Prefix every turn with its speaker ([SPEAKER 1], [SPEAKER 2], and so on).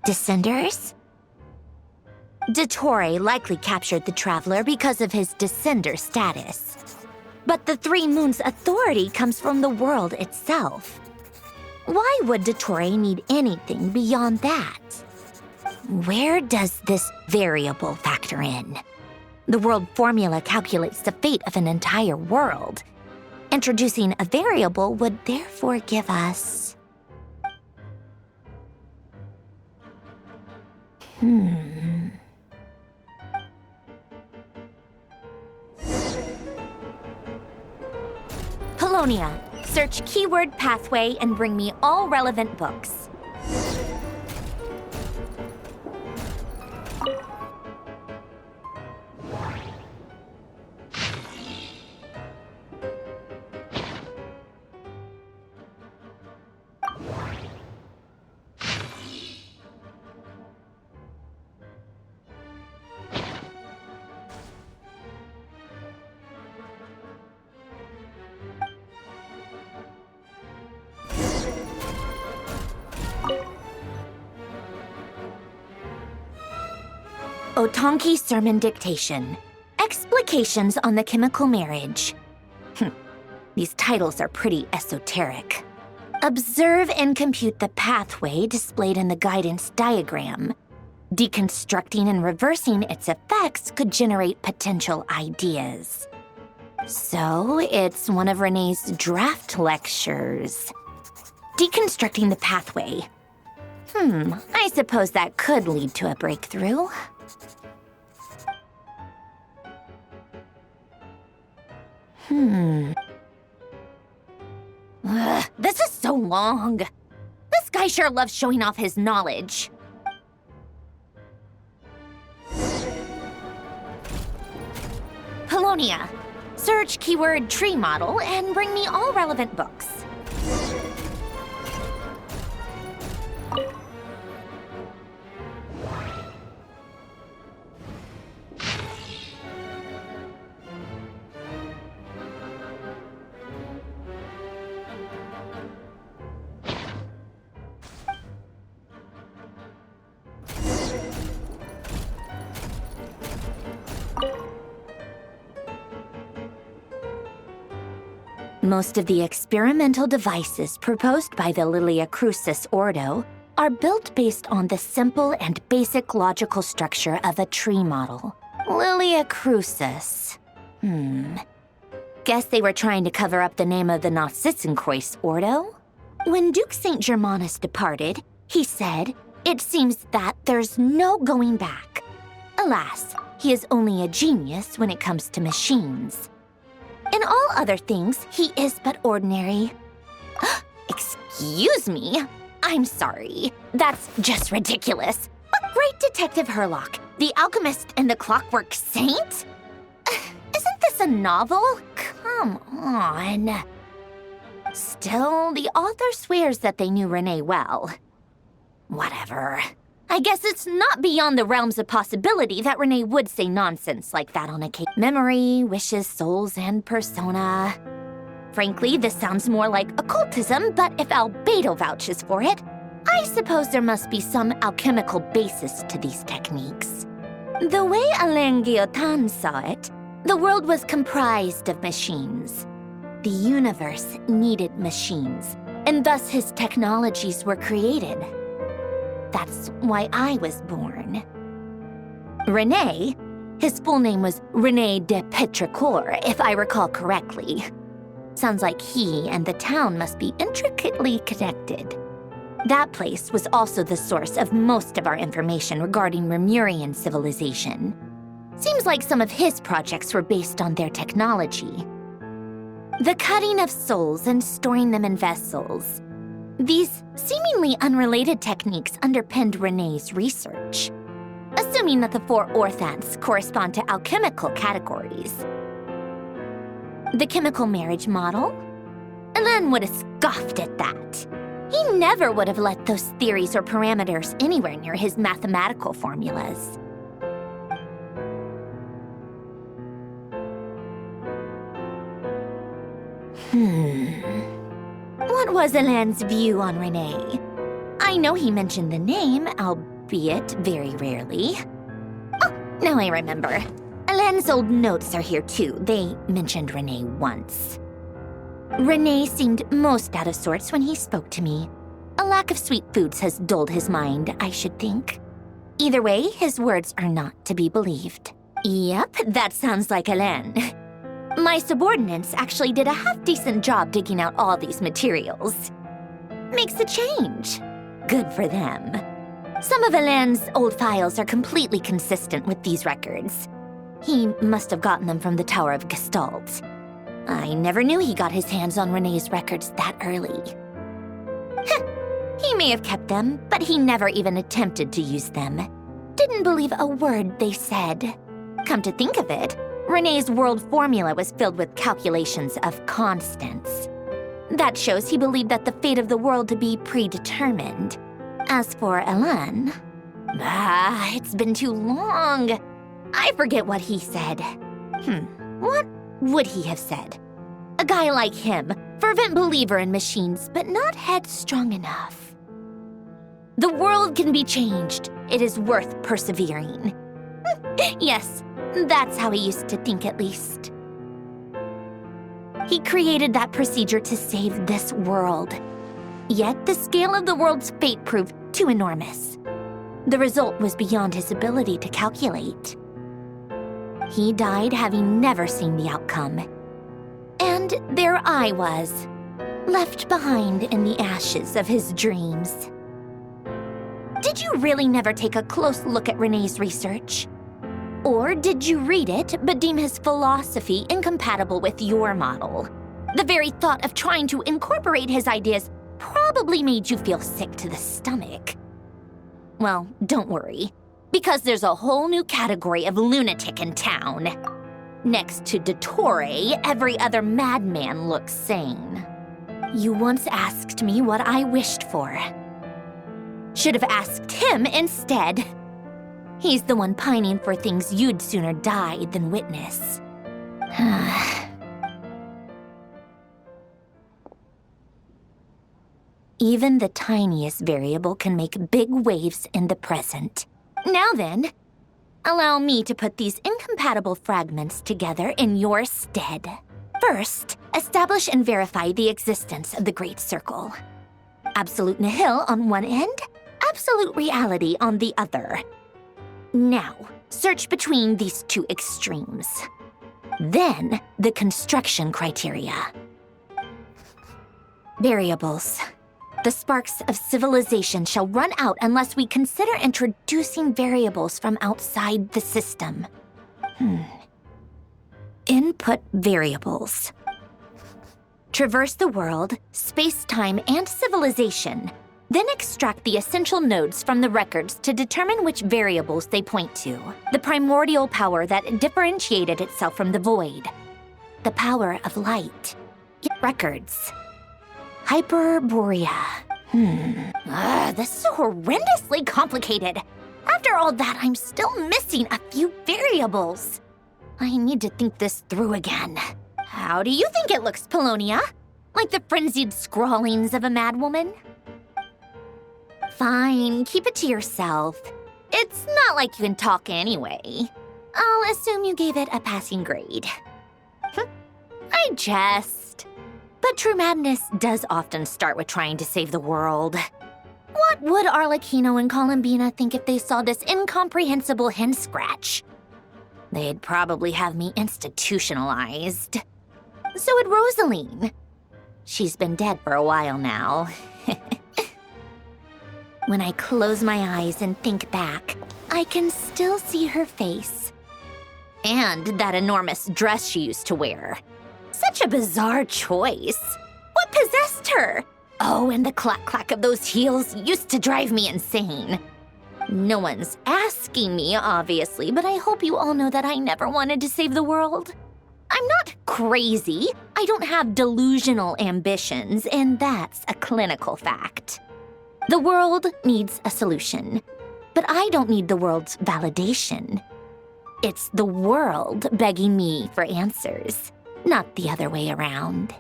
[SPEAKER 1] Descenders? Dottore likely captured the traveler because of his descender status. But the Three Moons' authority comes from the world itself. Why would Dottore need anything beyond that? Where does this variable factor in? The world formula calculates the fate of an entire world. Introducing a variable would therefore give us... Polonia, search keyword pathway and bring me all relevant books. Otonki Sermon Dictation. Explications on the Chemical Marriage. These titles are pretty esoteric. Observe and compute the pathway displayed in the guidance diagram. Deconstructing and reversing its effects could generate potential ideas. So, it's one of Renee's draft lectures. Deconstructing the pathway. I suppose that could lead to a breakthrough. This is so long. This guy sure loves showing off his knowledge. Polonia, search keyword tree model and bring me all relevant books. Most of the experimental devices proposed by the Lilia Crucis Ordo are built based on the simple and basic logical structure of a tree model. Lilia Crucis. Guess they were trying to cover up the name of the Nautitzenkreuz Ordo? When Duke St. Germanus departed, he said, "It seems that there's no going back." Alas, he is only a genius when it comes to machines. In all other things, he is but ordinary. Excuse me? I'm sorry. That's just ridiculous. But great Detective Herlock, the alchemist and the clockwork saint? Isn't this a novel? Come on. Still, the author swears that they knew Renee well. Whatever. I guess it's not beyond the realms of possibility that Renee would say nonsense like that on occasion. Memory, wishes, souls, and persona. Frankly, this sounds more like occultism, but if Albedo vouches for it, I suppose there must be some alchemical basis to these techniques. The way Alain Guillotin saw it, the world was comprised of machines. The universe needed machines, and thus his technologies were created. That's why I was born. René, his full name was René de Petrichor, if I recall correctly. Sounds like he and the town must be intricately connected. That place was also the source of most of our information regarding Remurian civilization. Seems like some of his projects were based on their technology. The cutting of souls and storing them in vessels. These seemingly unrelated techniques underpinned René's research, assuming that the four orthants correspond to alchemical categories. The chemical marriage model? Alain would have scoffed at that. He never would have let those theories or parameters anywhere near his mathematical formulas. What was Alain's view on René? I know he mentioned the name, albeit very rarely. Oh, now I remember. Helene's old notes are here too. They mentioned Renee once. Renee seemed most out of sorts when he spoke to me. A lack of sweet foods has dulled his mind, I should think. Either way, his words are not to be believed. Yep, that sounds like Helene. My subordinates actually did a half-decent job digging out all these materials. Makes a change. Good for them. Some of Helene's old files are completely consistent with these records. He must have gotten them from the Tower of Gestalt. I never knew he got his hands on Renee's records that early. He may have kept them, but he never even attempted to use them. Didn't believe a word they said. Come to think of it, Renee's world formula was filled with calculations of constants. That shows he believed that the fate of the world to be predetermined. As for Helene, it's been too long. I forget what he said. What would he have said? A guy like him, fervent believer in machines, but not headstrong enough. The world can be changed. It is worth persevering. Yes, that's how he used to think at least. He created that procedure to save this world. Yet the scale of the world's fate proved too enormous. The result was beyond his ability to calculate. He died having never seen the outcome. And there I was, left behind in the ashes of his dreams. Did you really never take a close look at Renee's research? Or did you read it but deem his philosophy incompatible with your model? The very thought of trying to incorporate his ideas probably made you feel sick to the stomach. Well, don't worry, because there's a whole new category of lunatic in town. Next to Dottore, every other madman looks sane. You once asked me what I wished for. Should have asked him instead. He's the one pining for things you'd sooner die than witness. Even the tiniest variable can make big waves in the present. Now then, allow me to put these incompatible fragments together in your stead. First, establish and verify the existence of the Great Circle. Absolute nihil on one end, absolute reality on the other. Now, search between these two extremes. Then, the construction criteria. Variables. The sparks of civilization shall run out unless we consider introducing variables from outside the system. Input variables. Traverse the world, space-time, and civilization. Then extract the essential nodes from the records to determine which variables they point to. The primordial power that differentiated itself from the void. The power of light. Records. Hyperborea. This is so horrendously complicated. After all that, I'm still missing a few variables. I need to think this through again. How do you think it looks, Polonia? Like the frenzied scrawlings of a madwoman? Fine, keep it to yourself. It's not like you can talk anyway. I'll assume you gave it a passing grade. I jest. But true madness does often start with trying to save the world. What would Arlecchino and Columbina think if they saw this incomprehensible hen scratch? They'd probably have me institutionalized. So would Rosaline. She's been dead for a while now. When I close my eyes and think back, I can still see her face. And that enormous dress she used to wear. Such a bizarre choice. What possessed her? Oh, and the clack-clack of those heels used to drive me insane. No one's asking me, obviously, but I hope you all know that I never wanted to save the world. I'm not crazy. I don't have delusional ambitions, and that's a clinical fact. The world needs a solution, but I don't need the world's validation. It's the world begging me for answers, not the other way around.